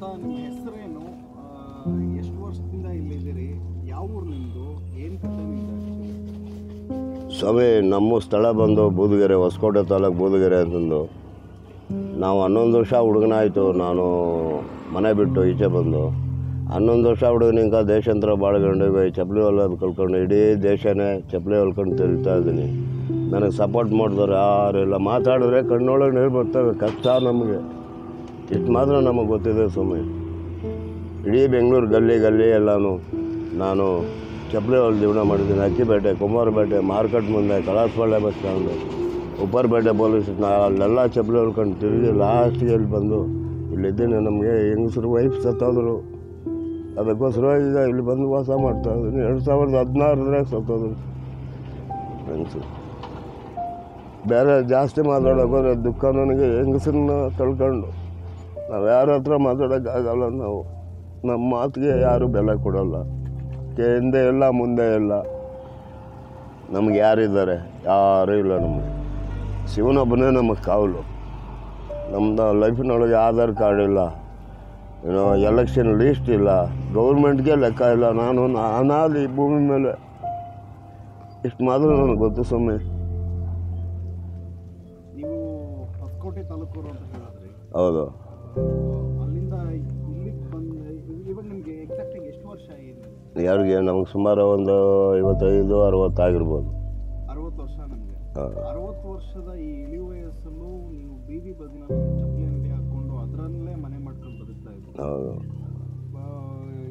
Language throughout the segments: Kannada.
ತಾತ ನಿಮ್ಮ ಹೆಸರೇನು, ಎಷ್ಟು ವರ್ಷದಿಂದ ಇಲ್ಲಿದ್ದೀರಿ, ಯಾವ ಊರು ನಿಮ್ಮದು, ಏನು ಕಥೆ ನಿಮ್ಮದು? ಸ್ವಾಮಿ, ನಮ್ಮ ಸ್ಥಳ ಬಂದು ಬೂದಗೆರೆ, ಹೊಸಕೋಟೆ ತಾಲೂಕು ಬೂದಗೆರೆ ಅಂತಂದು. ನಾವು 11 ವರ್ಷ ಹುಡುಗನಾಯಿತು. ನಾನು ಮನೆ ಬಿಟ್ಟು ಈಚೆ ಬಂದು 11 ವರ್ಷ ಹುಡುಗನಿಂದ ದೇಶಾಂತರ ಬಾಳ್ಕೊಂಡು ಚಪ್ಪಲಿ ಹೊಲೋದು ಕಲ್ತ್ಕೊಂಡು ಇಡೀ ದೇಶನೇ ಚಪ್ಪಲಿ ಹೊಲ್ಕೊಂಡು ತಿರುಗ್ತಾ ಇದ್ದೀನಿ. ನನಗೆ ಸಪೋರ್ಟ್ ಮಾಡಿದವ್ರು ಯಾರೆಲ್ಲ ಮಾತಾಡಿದ್ರೆ ಕಣ್ಣೊಳಗೆ ನೀರು ಬರ್ತವೆ. ಕಷ್ಟ ನಮಗೆ ಇಷ್ಟು ಮಾತ್ರ ನಮಗೆ ಗೊತ್ತಿದೆ ಸ್ವಾಮಿ. ಇಡೀ ಬೆಂಗಳೂರು ಗಲ್ಲಿ ಗಲ್ಲಿ ಎಲ್ಲನೂ ನಾನು ಚಪ್ಪಲಿ ಹೊಲ ಜೀವನ ಮಾಡಿದ್ದೀನಿ. ಅಕ್ಕಿಪೇಟೆ, ಕುಮಾರಪೇಟೆ, ಮಾರ್ಕೆಟ್ ಮುಂದೆ, ಕಳಸಪಳ್ಳಿ ಬಸ್ ಸ್ಟ್ಯಾಂಡು, ಉಪ್ಪರಪೇಟೆ ಪೊಲೀಸ್, ಅಲ್ಲೆಲ್ಲ ಚಪ್ಪಲಿ ಹೊಲ್ಕೊಂಡು ತಿರುಗಿ ಲಾಸ್ಟಿಗೆ ಇಲ್ಲಿ ಬಂದು ಇಲ್ಲಿದ್ದೀನಿ. ನಮಗೆ ಹೆಂಗಸರು ವೈಫ್ ಸತ್ತೋದ್ರು, ಅದಕ್ಕೋಸ್ಕರ ಈಗ ಇಲ್ಲಿ ಬಂದು ವಾಸ ಮಾಡ್ತಾಯಿದ್ದೀನಿ. 2016 ಸತ್ತೋದ್ರು ಹೆಂಗಸರು. ಬೇರೆ ಜಾಸ್ತಿ ಮಾತಾಡೋಕೆ ದುಃಖ ನನಗೆ. ಹೆಂಗಸರನ್ನ ಕಳ್ಕೊಂಡು ನಾವು ಯಾರ ಹತ್ರ ಮಾತಾಡೋಕ್ಕಾಗಲ್ಲ. ನಾವು ನಮ್ಮ ಮಾತಿಗೆ ಯಾರೂ ಬೆಲೆ ಕೊಡೋಲ್ಲ. ಹಿಂದೆ ಇಲ್ಲ, ಮುಂದೆ ಇಲ್ಲ. ನಮ್ಗೆ ಯಾರಿದ್ದಾರೆ? ಯಾರೂ ಇಲ್ಲ. ನಮಗೆ ಶಿವನೊಬ್ಬನೇ ನಮಗೆ ಕಾವಲು. ನಮ್ಮದು ಲೈಫಿನೊಳಗೆ ಆಧಾರ್ ಕಾರ್ಡ್ ಇಲ್ಲ, ಏನೋ ಎಲೆಕ್ಷನ್ ಲೀಸ್ಟ್ ಇಲ್ಲ, ಗೌರ್ಮೆಂಟ್ಗೆ ಲೆಕ್ಕ ಇಲ್ಲ. ನಾನು ಅನಾದಿ ಭೂಮಿ ಮೇಲೆ. ಇಷ್ಟು ಮಾತ್ರ ನನಗೆ ಗೊತ್ತು ಸ್ವಾಮಿ. ನೀವು ಹೊಸಕೋಟೆ ತಾಲೂಕೂರು ಅಂತ ಹೇಳಿದ್ರಿ. ಹೌದು. ಅಲ್ಲಿಂದ ಇಲ್ಲಿಗೆ ಬಂದು ಇವಾಗ ನಿಮಗೆ ಎಕ್ಸಾಕ್ಟಾಗಿ ಎಷ್ಟು ವರ್ಷ ಆಗಿದೆ? ಯಾರಿಗೆ? ನಮಗೆ ಸುಮಾರು ಒಂದು 55-60 ಆಗಿರ್ಬೋದು. 60 ವರ್ಷ. ನಮಗೆ 60 ವರ್ಷದ ಈ ಇಳಿ ವಯಸ್ಸಲ್ಲೂ ನೀವು ಬೀದಿ ಬದಿನಲ್ಲಿ ಚಪ್ಪಲಿ ಅಂಗಡಿ ಹಾಕ್ಕೊಂಡು ಅದರಲ್ಲೇ ಮನೆ ಮಾಡ್ಕೊಂಡು ಬದುಕ್ತಾ ಇದ್ದೀವಿ. ಹೌದು.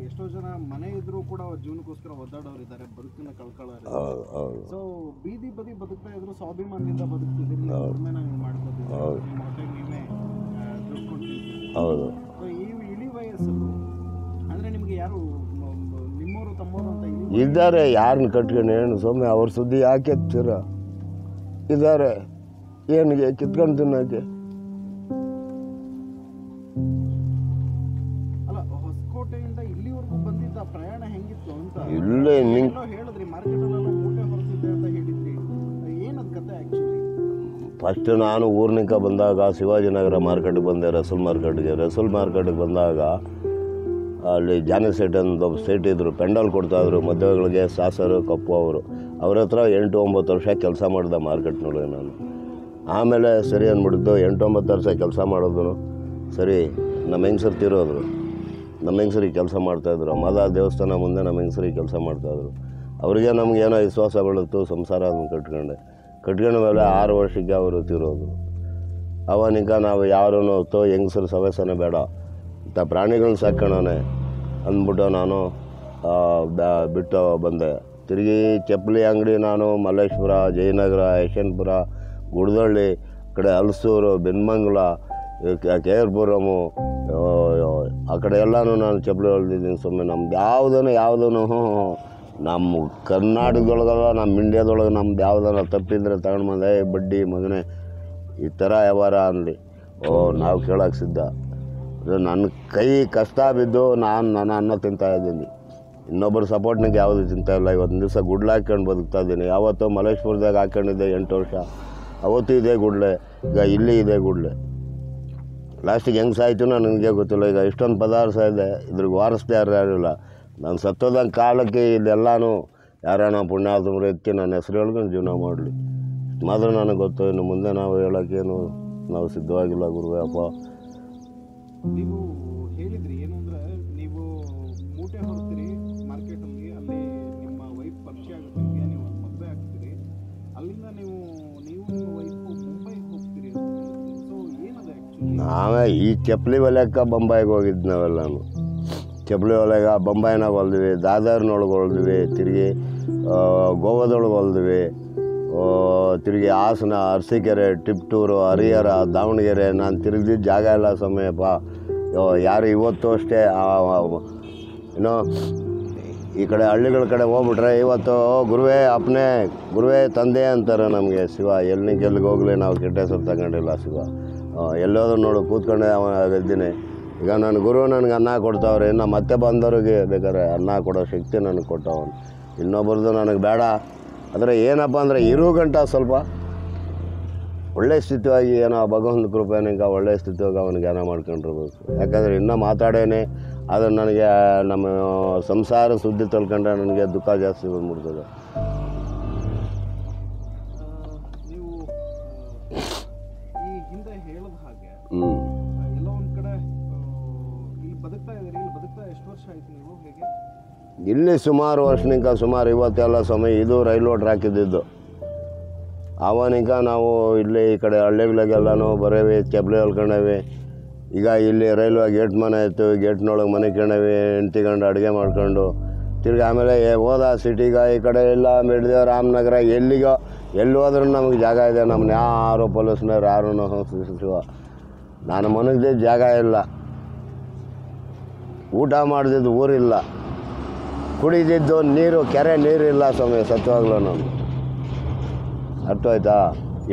ಎಷ್ಟೋ ಜನ ಮನೆ ಇದ್ರೂ ಕೂಡ ಅವ್ರ ಜೀವನಕ್ಕೋಸ್ಕರ ಒದ್ದಾಡೋರು ಇದ್ದಾರೆ, ಬದುಕನ್ನ ಕಳ್ಕೊಳ್ಳೋರು. ಹೌದು ಹೌದು. ಸೊ ಬೀದಿ ಬದಿ ಬದುಕ್ತಾ ಇದ್ರು ಸ್ವಾಭಿಮಾನದಿಂದ ಬದುಕ್ತಿದ್ದೀರಿ. ನೀವು ದುಡಿಮೆ ನಾವು ಮಾಡ್ಕೋತೀವಿ, ನಿಮ್ಮ ಹೊಟ್ಟೆಗೆ ನೀವೇ ದುಡ್ಡು ಕೊಡ್ತಿದ್ದೀವಿ. ಹೌದು. ಸೊ ಈ ಇಳಿ ವಯಸ್ಸಲ್ಲೂ ಅಂದರೆ ನಿಮಗೆ ಯಾರು ನಿಮ್ಮವರು ತಮ್ಮವರು ಅಂತ ಇದ್ದಾರೆ? ಯಾರನ್ನ ಕಟ್ಕೊಂಡು ಏನು ಸ್ವಾಮಿ? ಅವ್ರ ಸುದ್ದಿ ಯಾಕೆ ಎತ್ತೀರ? ಇದ್ದಾರೆ. ಏನಿಗೆ ಕಿತ್ಕೊಂಡು ತಿನ್ನೋಕ್ಕೆ? ಅಲ್ಲ, ಹೊಸಕೋಟೆಯಿಂದ ಇಲ್ಲಿವರೆಗೂ ಬಂದಿದ್ದ ಪ್ರಯಾಣ ಹೆಂಗಿತ್ತು ಅಂತ ಇಲ್ಲೇ ಹೇಳಿದ್ರಿ. ಮಾರ್ಕೆಟಲ್ಲೆಲ್ಲ ಮೂಟೆ ಹೊರತಿದ್ದೆ ಅಂತ ಹೇಳಿದ್ರಿ. ಏನದು ಕತೆ ಆ್ಯಕ್ಚುಲಿ? ಫಸ್ಟ್ ನಾನು ಊರ್ನಿಂದ ಬಂದಾಗ ಶಿವಾಜಿನಗರ ಮಾರ್ಕೆಟ್ಗೆ ಬಂದೆ, ರಸೂಲ್ ಮಾರ್ಕೆಟ್ಗೆ ಬಂದಾಗ ಅಲ್ಲಿ ಜಾನಿ ಸೇಟ್ ಅಂತ ಸೇಟ್ ಇದ್ದರು, ಪೆಂಡಲ್ ಕೊಡ್ತಾಯಿದ್ರು ಮದುವೆಗಳಿಗೆ. ಸಾಸರು ಕಪ್ಪು ಅವ್ರ ಹತ್ರ 8-9 ವರ್ಷ ಕೆಲಸ ಮಾಡಿದೆ ಮಾರ್ಕೆಟ್ನೊಳಗೆ ನಾನು. ಆಮೇಲೆ ಸರಿ ಅಂದ್ಬಿಡ್ತು. 8-9 ವರ್ಷ ಕೆಲಸ ಮಾಡೋದು ಸರಿ. ನಮ್ಮ ಹೆಂಗಸರು ತೀರೋದ್ರು. ನಮ್ಮ ಹೆಂಗಸರಿಗೆ ಕೆಲಸ ಮಾಡ್ತಾಯಿದ್ರು. ಮಾದ ದೇವಸ್ಥಾನ ಮುಂದೆ ನಮ್ಮ ಹೆಂಗಸರಿಗೆ ಕೆಲಸ ಮಾಡ್ತಾಯಿದ್ರು. ಅವರಿಗೆ ನಮಗೇನೋ ವಿಶ್ವಾಸ ಬೆಳೆತು. ಸಂಸಾರ ಅದನ್ನು ಕಟ್ಕೊಂಡ ಮೇಲೆ 6 ವರ್ಷಕ್ಕೆ ಅವರು ತೀರೋದ್ರು. ಅವನಿಗ ನಾವು ಯಾರೂ ಹೆಂಗಸರು ಸವಸನೆ ಬೇಡ, ಇಂಥ ಪ್ರಾಣಿಗಳನ್ನ ಸಾಕೋಣನೆ ಅಂದ್ಬಿಟ್ಟು ನಾನು ಬಿಟ್ಟು ಬಂದೆ. ತಿರುಗಿ ಚಪ್ಪಲಿ ಅಂಗಡಿ ನಾನು ಮಲ್ಲೇಶ್ವರ, ಜಯನಗರ, ಯಶವಂತಪುರ, ಗುಡದಳ್ಳಿ, ಕಡೆ ಹಲಸೂರು, ಬೆನ್ಮಂಗಲ, KR-ಪುರಮು, ಆ ಕಡೆ ಎಲ್ಲನೂ ನಾನು ಚಪ್ಪಲಿ ಹೊಲ್ದಿದ್ದೀನಿ ಸ್ವಾಮಿ. ನಮ್ದು ಯಾವುದೂ ನಮ್ಮ ಕರ್ನಾಟಕದೊಳಗಲ್ಲ, ನಮ್ಮ ಇಂಡಿಯಾದೊಳಗೆ ನಮ್ದು ಯಾವುದನ್ನ ತಪ್ಪಿದ್ರೆ ತಗೊಂಡು ಬಂದೆ. ಬಡ್ಡಿ ಮಗನೇ ಈ ಥರ ವ್ಯವಹಾರ ಅನ್ನಲಿ ನಾವು ಕೇಳೋಕೆ ಸಿದ್ಧ. ನನ್ನ ಕೈ ಕಷ್ಟ ಬಿದ್ದು ನಾನು ಅನ್ನ ತಿಂತಾಯಿದ್ದೀನಿ. ಇನ್ನೊಬ್ಬರು ಸಪೋರ್ಟ್ನಿಗೆ ಯಾವುದು ತಿಂತಾಯಿಲ್ಲ. ಇವತ್ತಿನ ದಿವಸ ಗುಡ್ಲೆ ಹಾಕ್ಕೊಂಡು ಬದುಕ್ತಾ ಇದ್ದೀನಿ. ಯಾವತ್ತೋ ಮಲೇಶ್ಪುರದಾಗ ಹಾಕ್ಕೊಂಡಿದ್ದೆ 8 ವರ್ಷ. ಅವತ್ತು ಇದೇ ಗುಡ್ಲೆ, ಈಗ ಇಲ್ಲಿ ಇದೆ ಗುಡ್ಲೆ. ಲಾಸ್ಟಿಗೆ ಹೆಂಗೆ ಸಾಯ್ತು ನನಗೆ ಗೊತ್ತಿಲ್ಲ. ಈಗ ಇಷ್ಟೊಂದು ಪದಾರ್ಥ ಇದೆ, ಇದ್ರಿಗೆ ವಾರಸ್ದೇ ಯಾರಿಲ್ಲ. ನಾನು ಸತ್ತೋದಂಗೆ ಕಾಲಕ್ಕೆ ಇದೆಲ್ಲನೂ ಯಾರನ್ನ ಪುಣ್ಯಾತ್ಮರು ಎತ್ತಿ ನನ್ನ ಹೆಸರು ಹೇಳ್ಕೊಂಡು ಜೀವನ ಮಾಡಲಿ. ಮಾತ್ರ ನನಗೆ ಗೊತ್ತು. ಇನ್ನು ಮುಂದೆ ನಾವು ಹೇಳೋಕ್ಕೇನು ನಾವು ಸಿದ್ಧವಾಗಿಲ್ಲ ಗುರುವೇ ಅಪ್ಪ. ನೀವು ಹೇಳಿದ್ರಿ ಏನು ಅಂದರೆ, ನೀವು ಮೂಟೆ ಹೊರ್ತೀರಿ ಮಾರ್ಕೆಟಲ್ಲಿ, ಅಲ್ಲಿ ನಿಮ್ಮ ವೈಫ್ ಪರಿಚಯ ಆಗುತ್ತೆ ನಿಮಗೆ, ನೀವು ಮದುವೆ ಆಗ್ತೀರಿ, ಅಲ್ಲಿಂದ ನೀವು ನಿಮ್ಮ ವೈಫು ಮುಂಬೈಗೆ ಹೋಗ್ತೀರಿ. ಸೊ ಏನದು ಆ್ಯಕ್ಚುಲಿ? ನಾವೇ ಈ ಚಪ್ಪಲಿ ಹೊಲೆಕ್ಕ ಬೊಂಬಾಯಿಗೆ ಹೋಗಿದ್ದು. ನಾವೆಲ್ಲನೂ ಚಪ್ಪಲಿ ಹೊಲೆಗೆ ಬೊಂಬಾಯಿನಾಗ ಹೊಲ್ದ್ವಿ, ದಾದರ್ನೊಳಗೆ ಹೊಲ್ದ್ವಿ, ತಿರುಗಿ ಗೋವಾದೊಳಗೆ ಹೊಲ್ದ್ವಿ, ತಿರುಗಿ ಹಾಸನ, ಅರಸೀಕೆರೆ, ಟಿಪ್ಟೂರು, ಹರಿಹರ, ದಾವಣಗೆರೆ. ನಾನು ತಿರುಗಿದ ಜಾಗ ಎಲ್ಲ ಸಮಯಪ್ಪ. ಯಾರು ಇವತ್ತು ಅಷ್ಟೇ ಏನೋ ಈ ಕಡೆ ಹಳ್ಳಿಗಳ ಕಡೆ ಹೋಗ್ಬಿಟ್ರೆ ಇವತ್ತು ಗುರುವೇ ತಂದೆ ಅಂತಾರೆ ನಮಗೆ. ಶಿವ ಎಲ್ಲಿಗೆ ಹೋಗಲಿ ನಾವು ಕೆಟ್ಟ ಹೆಸರು ತಗೊಂಡಿಲ್ಲ. ಶಿವ ಎಲ್ಲೋದ್ರೂ ನೋಡು ಕೂತ್ಕೊಂಡೆ ಇದ್ದೀನಿ. ಈಗ ನನ್ನ ಗುರು ನನಗೆ ಅನ್ನ ಕೊಡ್ತಾವ್ರೆ. ಇನ್ನು ಮತ್ತೆ ಬಂದವ್ರಿಗೆ ಬೇಕಾದ್ರೆ ಅನ್ನ ಕೊಡೋ ಶಕ್ತಿ ನನಗೆ ಕೊಟ್ಟವನು. ಇನ್ನೊಬ್ರದ್ದು ನನಗೆ ಬೇಡ. ಆದರೆ ಏನಪ್ಪ ಅಂದರೆ ಇರೋ ಗಂಟ ಸ್ವಲ್ಪ ಒಳ್ಳೆ ಸ್ಥಿತಿಯಾಗಿ ಏನೋ ಭಗವಂತ ಕೃಪೆನಿಂದ ಒಳ್ಳೆ ಸ್ಥಿತಿಯಾಗಿ ಅವನಿಗೆ ಏನೋ ಮಾಡ್ಕೊಂಡಿರ್ಬೇಕು. ಯಾಕಂದರೆ ಇನ್ನೂ ಮಾತಾಡೇನೆ ಆದರೆ ನನಗೆ ನಮ್ಮ ಸಂಸಾರ ಸುದ್ದಿ ತೊಳ್ಕೊಂಡ್ರೆ ನನಗೆ ದುಃಖ ಜಾಸ್ತಿ ಬಂದ್ಬಿಡ್ತದೆ. ನೀವು ಈ ಹಿಂದೆ ಹೇಳಿದ ಹಾಗೆ ಹ್ಞೂ ಎಲ್ಲ ಒಂದು ಕಡೆ ಇಲ್ಲಿ ಬದುಕ್ತಾ ಇದ್ದೀರಿ. ಇಲ್ಲಿ ಬದುಕ್ತಾ ಎಷ್ಟು ವರ್ಷ ಆಯ್ತು ನೀವು? ಹೇಗೆ ಇಲ್ಲಿ ಸುಮಾರು ವರ್ಷನಿಂದ ಸುಮಾರು 50 ಸಮಯ ಇದು ರೈಲ್ವೆ ಟ್ರ್ಯಾಕ್ ಇದ್ದಿದ್ದು. ಅವನಿಂದ ನಾವು ಇಲ್ಲಿ ಈ ಕಡೆ ಹಳ್ಳಿಗಳಿಗೆಲ್ಲನೂ ಬರೇವಿ, ಚಪ್ಪಲಿ ಹೊಲ್ಕೊಂಡೇವಿ. ಈಗ ಇಲ್ಲಿ ರೈಲ್ವೆ ಗೇಟ್ ಮನೆ ಇತ್ತು, ಗೇಟ್ನೊಳಗೆ ಮನೆ ಕೊಂಡೇವಿ, ಹೆಂಡ್ತಿಕೊಂಡು ಅಡುಗೆ ಮಾಡ್ಕೊಂಡು ತಿರ್ಗಿ ಆಮೇಲೆ ಹೋದ ಸಿಟಿಗೆ ಈ ಕಡೆ ಎಲ್ಲ ಮಿಡ್ದೇವ್ ರಾಮನಗರ ಎಲ್ಲಿಗೋ ಎಲ್ಲಿ ಹೋದ್ರೂ ನಮಗೆ ಜಾಗ ಇದೆ. ನಮ್ಮನ್ನ ಯಾರು ಪೊಲೀಸ್ನವ್ರು ಯಾರೂ ನಾನು ಮನಗ್ದಿದ್ದು ಜಾಗ ಇಲ್ಲ, ಊಟ ಮಾಡ್ದಿದ್ದು ಊರಿಲ್ಲ, ಕುಡಿದಿದ್ದು ನೀರು ಕೆರೆ ನೀರಿಲ್ಲ ಸ್ವಾಮಿ ಸತ್ವಾಗ್ಲೂ. ನಾನು ಅರ್ಥ ಆಯ್ತಾ?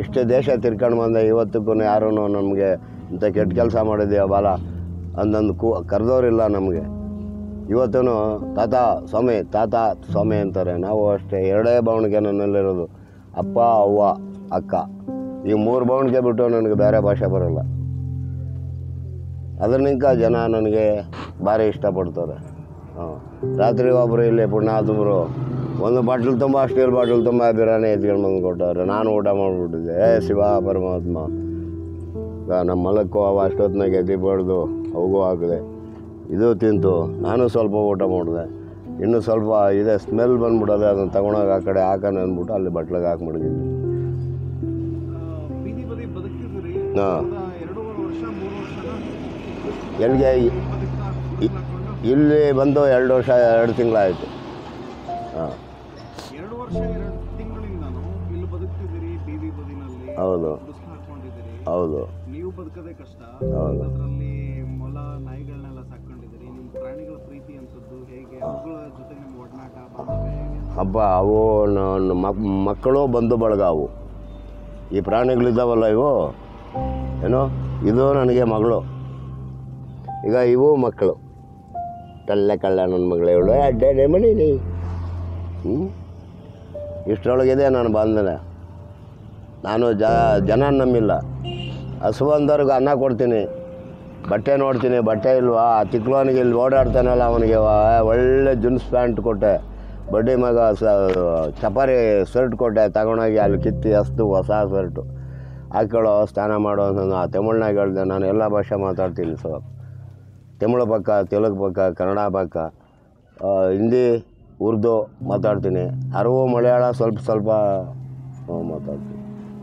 ಇಷ್ಟು ದೇಶ ತಿರ್ಕೊಂಡು ಬಂದೆ, ಇವತ್ತಿಗೂ ಯಾರೂ ನಮಗೆ ಇಂಥ ಕೆಟ್ಟ ಕೆಲಸ ಮಾಡಿದ್ದೀಯ ಬಾಲ ಅಂದೊಂದು ಕರೆದವ್ರಿಲ್ಲ ನಮಗೆ. ಇವತ್ತೂ ತಾತ ಸ್ವಾಮಿ ಅಂತಾರೆ. ನಾವು ಅಷ್ಟೇ, ಎರಡೇ ಬವಣಿಗೆ ನನ್ನಲ್ಲಿರೋದು, ಅಪ್ಪ ಅವ್ವ ಅಕ್ಕ. ಈ 3 ಬವಣಿಗೆ ಬಿಟ್ಟು ನನಗೆ ಬೇರೆ ಭಾಷೆ ಬರೋಲ್ಲ. ಅದರಿಂದ ಜನ ನನಗೆ ಭಾರಿ ಇಷ್ಟಪಡ್ತಾರೆ. ರಾತ್ರಿ ಒಬ್ಬರು ಇಲ್ಲಿ ಪುಣ್ಯಾತ್ಮರು ಒಂದು ಬಾಟ್ಲ್ ತುಂಬ ಸ್ಟೀಲ್ ಬಾಟ್ಲ್ ತುಂಬ ಬಿರಿಯಾನಿ ಎತ್ಕೊಂಡು ಬಂದು ಕೊಟ್ಟವ್ರೆ. ನಾನು ಊಟ ಮಾಡಿಬಿಟ್ಟಿದ್ದೆ. ಶಿವ ಪರಮಾತ್ಮ ನಮ್ಮ ಮಲಕ್ಕೂ ಅವ ಅಷ್ಟೊತ್ತಿನಾಗ ಎದ್ದು ಬಡ್ದು ಅವಗೂ ಹಾಕಿದೆ, ಇದು ತಿಂತು. ನಾನು ಸ್ವಲ್ಪ ಊಟ ಮಾಡಿದೆ. ಇನ್ನೂ ಸ್ವಲ್ಪ ಇದೆ ಸ್ಮೆಲ್ ಬಂದ್ಬಿಡೋದೆ, ಅದನ್ನು ತಗೊಂಡೋಗಿ ಆ ಕಡೆ ಹಾಕೋಣ ಅಂದ್ಬಿಟ್ಟು ಅಲ್ಲಿ ಬಟ್ಲಿಗೆ ಹಾಕಿ ಮಡಗಿದ್ದೆ. ಹಾಂ, ಎಲ್ಲಿಗೆ ಇಲ್ಲಿ ಬಂದು 2 ವರ್ಷ 2 ತಿಂಗಳಾಯಿತು. ಹಾಂ, 2 ವರ್ಷ 2 ತಿಂಗಳಿಂದನೂ ಇಲ್ಲಿ ಬದುಕ್ತಿದ್ದೀರಿ. ಬೀದಿ ಬದಿನಲ್ಲಿ ಹೌದು ಹಾಕೊಂಡಿದ್ದೀರಿ. ಹೌದು. ನೀವು ಬದುಕೋದೇ ಕಷ್ಟ, ಹೌದು. ಅದರಲ್ಲಿ ಮೊಲ ನಾಯಿಗಳನ್ನೆಲ್ಲ ಸಾಕೊಂಡಿದ್ದೀರಿ. ನಿಮ್ಮ ಪ್ರಾಣಿಗಳ ಪ್ರೀತಿ ಅನ್ಸದ್ದು ಹೇಗೆ? ಅವುಗಳ ಜೊತೆ ನಿಮ್ಮ ಒಡನಾಟ ಬಾಂಧವ್ಯ ಹೇಗೆ? ಹಬ್ಬ ಅವು ನನ್ನ ಮಕ್ಕಳು ಬಂಧು ಬಳಗ. ಅವು ಈ ಪ್ರಾಣಿಗಳಿದ್ದಾವಲ್ಲ ಇವು ಏನೋ, ಇದು ನನಗೆ ಮಗಳು. ಈಗ ಇವು ಮಕ್ಕಳು ಕಳ್ಳ ನನ್ನ ಮಗಳು ಇವಳು ಅಡ್ಡಾಡೆ ಮಾಡೀನಿ. ಇಷ್ಟರೊಳಗಿದೆ ನಾನು ಬಂದನೆ. ನಾನು ಜನ ನಂಬಿಲ್ಲ. ಹಸು ಬಂದವ್ರಿಗೆ ಅನ್ನ ಕೊಡ್ತೀನಿ, ಬಟ್ಟೆ ನೋಡ್ತೀನಿ, ಬಟ್ಟೆ ಇಲ್ವಾ. ಆ ಚಿಕ್ಕವನಿಗೆ ಇಲ್ಲಿ ಓಡಾಡ್ತಾನಲ್ಲ ಅವನಿಗೆ ಒಳ್ಳೆ ಜೀನ್ಸ್ ಪ್ಯಾಂಟ್ ಕೊಟ್ಟೆ, ಬಡ್ಡಿ ಮಗ ಚಪಾರಿ ಶರ್ಟ್ ಕೊಟ್ಟೆ, ತಗೊಂಡೋಗಿ ಅಲ್ಲಿ ಕಿತ್ತಿ ಹಸ್ತು ಹೊಸ ಶರ್ಟು ಹಾಕ್ಕೊಳ್ಳೋ, ಸ್ನಾನ ಮಾಡೋ ಅಂತ ಆ ತಮಿಳ್ನಾಗ ಹೇಳಿದೆ. ನಾನು ಎಲ್ಲ ಭಾಷೆ ಮಾತಾಡ್ತೀನಿ. ತಮಿಳು ಪಕ್ಕ, ತೆಲುಗು ಪಕ್ಕ, ಕನ್ನಡ ಪಕ್ಕ, ಹಿಂದಿ, ಉರ್ದು ಮಾತಾಡ್ತೀನಿ. ಅರವು ಮಲಯಾಳ ಸ್ವಲ್ಪ ಮಾತಾಡ್ತೀನಿ.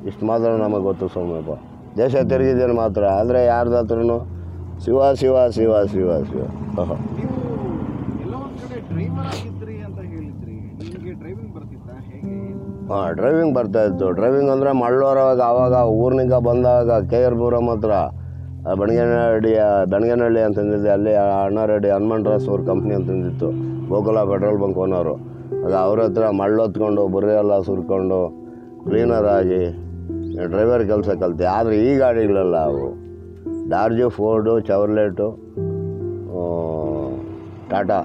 ಇಷ್ಟು ಮಾತ್ರ ನಮಗೆ ಗೊತ್ತು ಸೌಮ್ಯಪ್ಪ. ದೇಶ ತಿರುಗಿದ್ದೇನೆ ಮಾತ್ರ. ಆದರೆ ಯಾರ್ದು ಹತ್ರನೂ ಶಿವ ಶಿವ ಶಿವ ಶಿವ ಶಿವ. ನೀವು ಎಲ್ಲ ಒಂದು ಕಡೆ ಡ್ರೈವರ್ ಆಗಿದ್ರಿ ಅಂತ ಹೇಳಿದ್ರಿ. ನಿಮಗೆ ಡ್ರೈವಿಂಗ್ ಬರ್ತಿತ್ತಾ? ಹೇಗೆ? ಹಾಂ, ಡ್ರೈವಿಂಗ್ ಬರ್ತಾಯಿತ್ತು. ಡ್ರೈವಿಂಗ್ ಅಂದರೆ ಮಳ್ಳೂರಾಗ ಆವಾಗ ಊರಿನಿಂದ ಬಂದಾಗ KR ಪುರಂ ಹತ್ರ ಬೆಣಗನಹಳ್ಳಿ ಅಂತಂದಿದ್ದೆ. ಅಲ್ಲಿ ಅಣ್ಣಾರೆಡ್ಡಿ ಹನುಮಂತರಾಸ್ ಅವ್ರ ಕಂಪ್ನಿ ಅಂತಂದಿತ್ತು, ಗೋಕುಲ ಪೆಟ್ರೋಲ್ ಬಂಕ್ ಓನರು. ಆಗ ಅವ್ರ ಹತ್ರ ಮಳ್ಳೊತ್ಕೊಂಡು ಬುರ್ರೆ ಎಲ್ಲ ಸುರ್ಕೊಂಡು ಕ್ಲೀನರ್ ಆಗಿ ಡ್ರೈವರ್ ಕೆಲಸ ಕಲಿತೆ. ಆದರೆ ಈ ಗಾಡಿಗಳೆಲ್ಲ ಅವು Dodge, Ford, Chevrolet, Tata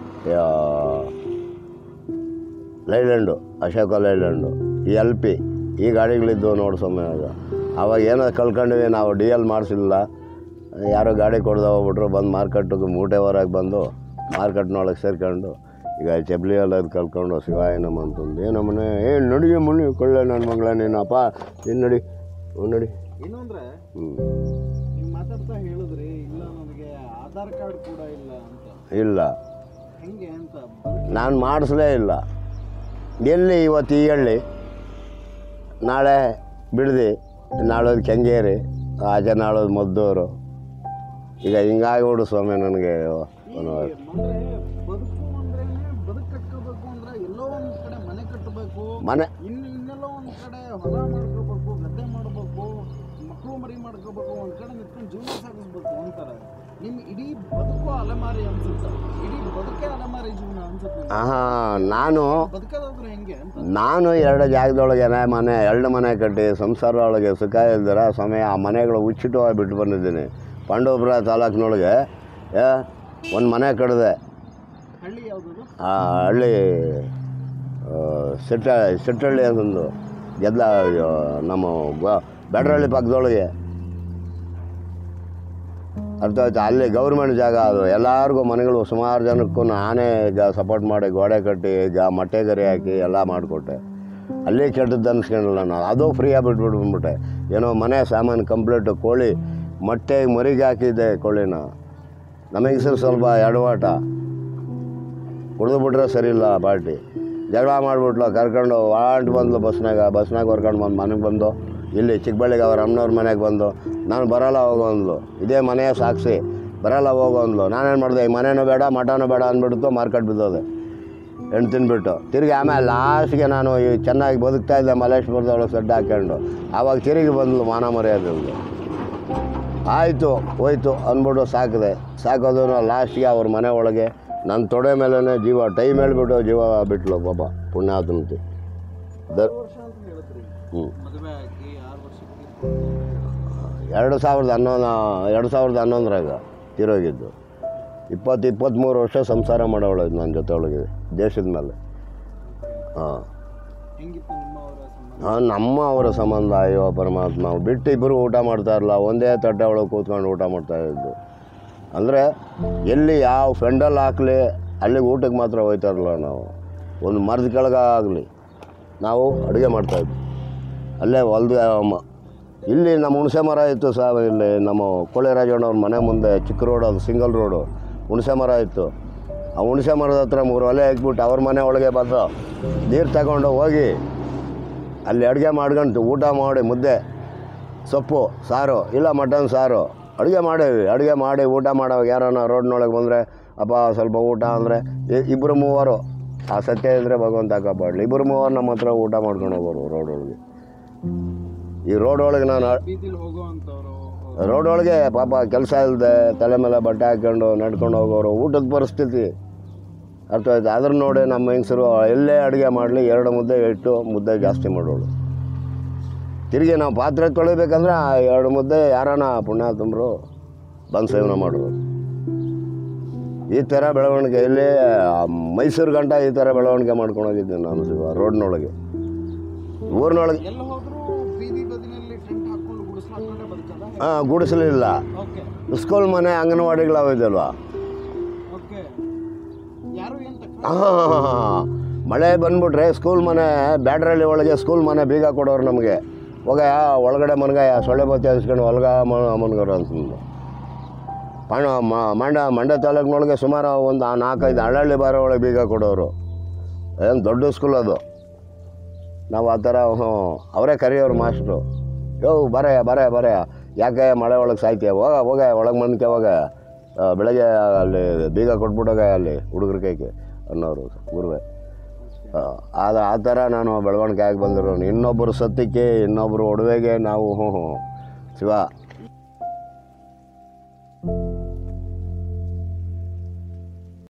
Leyland, Ashok Leyland, ಈ LP ಈ ಗಾಡಿಗಳಿದ್ದು ನೋಡಿ ಸಮಯ. ಆವಾಗ ಏನೋ ಕಳ್ಕೊಂಡಿವಿ ನಾವು. DL ಮಾಡಿಸಿಲ್ಲ, ಯಾರೋ ಗಾಡಿ ಕೊಡ್ದೆ ಹೋಗ್ಬಿಟ್ರು. ಬಂದು ಮಾರ್ಕೆಟಿಗೆ ಮೂಟೆ ಹೊರಗೆ ಬಂದು ಮಾರ್ಕೆಟ್ನೊಳಗೆ ಸೇರ್ಕೊಂಡು ಈಗ ಚಪ್ಪಲಿ ಎಲ್ಲ ಕಲ್ಕೊಂಡು ಶಿವಾಯ ನಮ್ಮ ಅಂತಂದು ನಮ್ಮನೆ ನಡಿಗೆ ಮುನಿ ಕೊಳ್ಳೆ ನನ್ನ ಮಗಳ ನೀನಪ್ಪ ನೀನು ನಡಿ ಏನು ಅಂದರೆ ನೀವು ಮಾತಾಡ್ತಾ ಹೇಳಿದ್ರಿ, ಇಲ್ಲ ನನಗೆ ಆಧಾರ್ ಕಾರ್ಡ್ ಕೂಡ ಇಲ್ಲ ಅಂತ. ಇಲ್ಲ, ಹೆಂಗೆ ಅಂತ ನಾನು ಮಾಡಿಸ್ಲೇ ಇಲ್ಲ. ಎಲ್ಲಿ ಇವತ್ತು ಈ ಹಳ್ಳಿ, ನಾಳೆ ಬಿಡದಿ, ನಾಳೋದು ಕೆಂಗೇರಿ, ಆಚೆ ನಾಳೋದು ಮದ್ದೂರು. ಈಗ ಹಿಂಗಾಗಿಬಿಡು ಸ್ವಾಮಿ ನನಗೆ. ಮನೆ ಇನ್ನೆಲ್ಲೋ ಒಂದು ಕಡೆ ಹೊಲ ಮಾಡ್ಕೋಬೇಕು, ಗದ್ದೆ ಮಾಡಬೇಕು, ಮಕ್ಕಳು ಮರಿ ಮಾಡ್ಕೋಬೇಕು, ಒಂದು ಕಡೆ ನಿಂತ್ಕೊಂಡು ಜೀವನ ಸಾಗಿಸ್ಬೇಕು ಅಂತಾರೆ. ನಿಮ್ಮ ಇಡೀ ಬದುಕು ಅಲೆಮಾರಿ ಅನ್ಸುತ್ತೆ. ಇಡೀ ಬದುಕೇ ಅಲೆಮಾರಿ ಜೀವನ ಅನ್ಸುತ್ತೆ. ನಾನು ಬದುಕೋದಾದ್ರೆ ಹೆಂಗೆ ಅಂತ ನಾನು 2 ಜಾಗದೊಳಗೆ ಮನೆ 2 ಮನೆ ಕಟ್ಟಿ ಸಂಸಾರ ಒಳಗೆ ಸುಖ ಇಲ್ದಿರ ಸಮಯ ಆ ಮನೆಗಳು ಉಚ್ಚಿಟ್ಟು ಬಿಟ್ಟು ಬಂದಿದ್ದೀನಿ. ಪಾಂಡವಪುರ ತಾಲೂಕಿನೊಳಗೆ ಒಂದು ಮನೆ ಕಟ್ಟಿದೆ. ಹಳ್ಳಿ ಯಾವುದು? ಆ ಹಳ್ಳಿ ಸೆಟ್ಟಹಳ್ಳಿ ಅಂತಂದು ಗೆದ್ದ ನಮ್ಮ ಬ್ಯಾಡ್ರಳ್ಳಿ ಪಕ್ಕದೊಳಗೆ. ಅರ್ಥ ಆಯ್ತು? ಅಲ್ಲಿ ಗೌರ್ಮೆಂಟ್ ಜಾಗ ಅದು, ಎಲ್ಲರಿಗೂ ಮನೆಗಳು ಸುಮಾರು ಜನಕ್ಕೂ ನಾನೇ ಈಗ ಸಪೋರ್ಟ್ ಮಾಡಿ ಗೋಡೆ ಕಟ್ಟಿ ಈಗ ಮೊಟ್ಟೆ ಗರಿ ಹಾಕಿ ಎಲ್ಲ ಮಾಡಿಕೊಟ್ಟೆ. ಅಲ್ಲಿ ಕೆಟ್ಟದ್ದು ಅನ್ಸ್ಕೊಂಡಿಲ್ಲ ನಾನು, ಅದು ಫ್ರೀಯಾಗಿ ಬಿಟ್ಬಿಟ್ಬಿಟ್ಟೆ. ಏನೋ ಮನೆ ಸಾಮಾನು ಕಂಪ್ಲೀಟು, ಕೋಳಿ ಮೊಟ್ಟೆ ಮರಿಗೆ ಹಾಕಿದ್ದೆ ಕೋಳಿನ. ನಮಗೆ ಸ್ವಲ್ಪ ಎಡವಾಟ, ಕುಡಿದ್ಬಿಟ್ರೆ ಸರಿ ಇಲ್ಲ ಪಾರ್ಟಿ. ಜಗಳ ಮಾಡಿಬಿಟ್ಲು, ಕರ್ಕೊಂಡು ಬಂದ್ಲು ಬಸ್ನಾಗ ಹೊರ್ಕೊಂಡು ಬಂದು ಮನೆಗೆ ಬಂದು ಇಲ್ಲಿ ಚಿಕ್ಕಬಳ್ಳಿಗೆ ಅವ್ರ ಅಮ್ಮನವ್ರ ಮನೆಗೆ ಬಂದು ನಾನು ಬರೋಲ್ಲ ಹೋಗೋ ಅಂದ್ಲು. ಇದೇ ಮನೆಯ ಸಾಕ್ಷಿ, ಬರೋಲ್ಲ ಹೋಗೋ ಅಂದ್ಲು. ನಾನೇನು ಮಾಡಿದೆ, ಈ ಮನೇನೂ ಬೇಡ ಮಟನೂ ಬೇಡ ಅಂದ್ಬಿಡ್ತು, ಮಾರ್ಕೆಟ್ ಬಿದ್ದೋದೆ ಹೆಣ್ಣು ತಿಂದ್ಬಿಟ್ಟು. ತಿರುಗಿ ಆಮೇಲೆ ಲಾಸ್ಟ್ಗೆ ನಾನು ಈ ಚೆನ್ನಾಗಿ ಬದುಕ್ತಾ ಇದ್ದೆ ಮಲ್ಲೇಶ್ವರದೊಳಗೆ ಸಡ್ಡು ಹಾಕ್ಕೊಂಡು. ಆವಾಗ ತಿರುಗಿ ಬಂದ್ಲು ಮಾನ ಮರ್ಯಾದೆಗೆ. ಆಯಿತು ಹೋಯ್ತು ಅಂದ್ಬಿಟ್ಟು ಸಾಕೋದು ಲಾಸ್ಟಿಗೆ ಅವ್ರ ಮನೆ ಒಳಗೆ ನನ್ನ ತೊಡೆ ಮೇಲೇ ಜೀವ ಟೈಮ್ ಹೇಳ್ಬಿಟ್ಟು ಜೀವ ಬಿಟ್ಲು ಪಾಪ ಪುಣ್ಯಾತ್ಮತಿ. ಹ್ಞೂ 2011ರಾಗ ತೀರೋಗಿದ್ದು. 23 ವರ್ಷ ಸಂಸಾರ ಮಾಡೋಳು ನನ್ನ ಜೊತೆ ಒಳಗೆ ದೇಶದ ಮೇಲೆ. ನಮ್ಮ ಅವರ ಸಂಬಂಧ ಅಯ್ಯೋ ಪರಮಾತ್ಮ, ಬಿಟ್ಟು ಇಬ್ಬರು ಊಟ ಮಾಡ್ತಾಯಿರಲ್ಲ, ಒಂದೇ ತಟ್ಟೆ ಒಳಗೆ ಕೂತ್ಕೊಂಡು ಊಟ ಮಾಡ್ತಾಯಿದ್ದು. ಅಂದರೆ ಎಲ್ಲಿ ಯಾವ ಫ್ರೆಂಡಲ್ಲಿ ಹಾಕಲಿ ಅಲ್ಲಿಗೆ ಊಟಕ್ಕೆ ಮಾತ್ರ ಹೋಯ್ತಾರಲ್ಲ ನಾವು. ಒಂದು ಮರದ ಕೆಳಗೆ ಆಗಲಿ ನಾವು ಅಡುಗೆ ಮಾಡ್ತಾಯಿದ್ವಿ. ಅಲ್ಲೇ ಹೊಲ್ದು ಇಲ್ಲಿ ನಮ್ಮ ಹುಣಸೆ ಮರ ಇತ್ತು ಇಲ್ಲಿ ನಮ್ಮ ಕೋಳಿರಾಜಣ್ಣವ್ರ ಮನೆ ಮುಂದೆ ಚಿಕ್ಕ ರೋಡ್, ಅದು ಸಿಂಗಲ್ ರೋಡು, ಹುಣಸೆ ಮರ ಇತ್ತು. ಆ ಹುಣಸೆ ಮರದ ಹತ್ರ 3 ಒಲೆ ಹಾಕ್ಬಿಟ್ಟು ಅವ್ರ ಮನೆ ಒಳಗೆ ಬಂದು ನೀರು ತಗೊಂಡು ಹೋಗಿ ಅಲ್ಲಿ ಅಡುಗೆ ಮಾಡ್ಕೊಂಡು ಊಟ ಮಾಡಿ ಮುದ್ದೆ ಸೊಪ್ಪು ಸಾರು ಇಲ್ಲ ಮಟನ್ ಸಾರು ಅಡುಗೆ ಮಾಡಿ ಊಟ ಮಾಡೋವಾಗ ಯಾರನ್ನ ರೋಡ್ನೊಳಗೆ ಬಂದರೆ ಅಪ್ಪ ಸ್ವಲ್ಪ ಊಟ ಅಂದರೆ 2-3 ಆ ಸತ್ಯ ಇದ್ದರೆ ಭಗವಂತ ಕಾಪಾಡಲಿ, 2-3 ನಮ್ಮ ಹತ್ರ ಊಟ ಮಾಡ್ಕೊಂಡು ಹೋಗೋರು ರೋಡೊಳಗೆ. ಈ ರೋಡೊಳಗೆ ನಾನು ರೋಡೊಳಗೆ ಪಾಪ ಕೆಲಸ ಇಲ್ಲದೆ ತಲೆ ಮೇಲೆ ಬಟ್ಟೆ ಹಾಕ್ಕೊಂಡು ನಡ್ಕೊಂಡು ಹೋಗೋರು. ಊಟದ ಪರಿಸ್ಥಿತಿ ಅರ್ಥ ಆಯ್ತು? ಅದ್ರ ನೋಡಿ ನಮ್ಮ ಹೆಂಗಸರು ಎಲ್ಲೇ ಅಡುಗೆ ಮಾಡಲಿ 2 ಮುದ್ದೆ ಇಟ್ಟು ಮುದ್ದೆ ಜಾಸ್ತಿ ಮಾಡೋಳು. ತಿರುಗಿ ನಾವು ಪಾತ್ರೆ ತೊಳಿಬೇಕಂದ್ರೆ 2 ಮುದ್ದೆ ಯಾರಾನ ಪುಣ್ಯಾತ್ಮರು ಬಂದು ಸೇವನೆ ಮಾಡೋರು. ಈ ಥರ ಬೆಳವಣಿಗೆ ಇಲ್ಲಿ ಮೈಸೂರು ಗಂಟ ಈ ಥರ ಬೆಳವಣಿಗೆ ಮಾಡ್ಕೊಂಡು ಹೋಗಿದ್ದೀನಿ ನಾನು ರೋಡ್ನೊಳಗೆ. ಊರಿನೊಳಗೆ ಗುಡಿಸಲಿಲ್ಲ, ಸ್ಕೂಲ್ ಮನೆ ಅಂಗನವಾಡಿಗಳಾವಿದಲ್ವ. ಮಳೆ ಬಂದ್ಬಿಟ್ರೆ ಸ್ಕೂಲ್ ಮನೆ ಬ್ಯಾಡ್ರಳ್ಳಿ ಒಳಗೆ ಸ್ಕೂಲ್ ಮನೆ ಬೀಗ ಕೊಡೋರು ನಮಗೆ. ಹೋಗ ಒಳಗಡೆ ಮನ್ಗಾಯ ಸೊಳ್ಳೆ ಬತ್ತಿ ಹಚ್ಕೊಂಡು ಹೊಲ್ಗ ಮನ್ಗೋರು ಅಂತಂದು. ಮಂಡ್ಯ ತಾಲೂಕಿನೊಳಗೆ ಸುಮಾರು ಒಂದು 4-5 ಹಳ್ಳಿ ಬಾರೋ ಒಳಗೆ ಬೀಗ ಕೊಡೋರು. ಏನು ದೊಡ್ಡ ಸ್ಕೂಲ್ ಅದು. ನಾವು ಆ ಥರ ಅವರೇ ಕರೆಯೋರು ಮಾಸ್ಟ್ರು. ಬರೇ ಯಾಕೆ ಮಳೆ ಒಳಗೆ ಸಾಯ್ತೀಯ, ಹೋಗ ಒಳಗೆ ಮನ್ಕೆ ಹೋಗ, ಬೆಳಗ್ಗೆ ಅಲ್ಲಿ ಬೀಗ ಕೊಟ್ಬಿಟ್ಟೋಗ ಅಲ್ಲಿ ಹುಡುಗರ ಕೈಗೆ ಅನ್ನೋರು ಗುರುವೆ. ಆ ಥರ ನಾನು ಬೆಳವಣಿಗೆ ಆಗಿ ಬಂದಿರೋ. ಇನ್ನೊಬ್ಬರು ಸತ್ಯಕ್ಕೆ ಇನ್ನೊಬ್ಬರು ಒಡವೆಗೆ ನಾವು ಶಿವ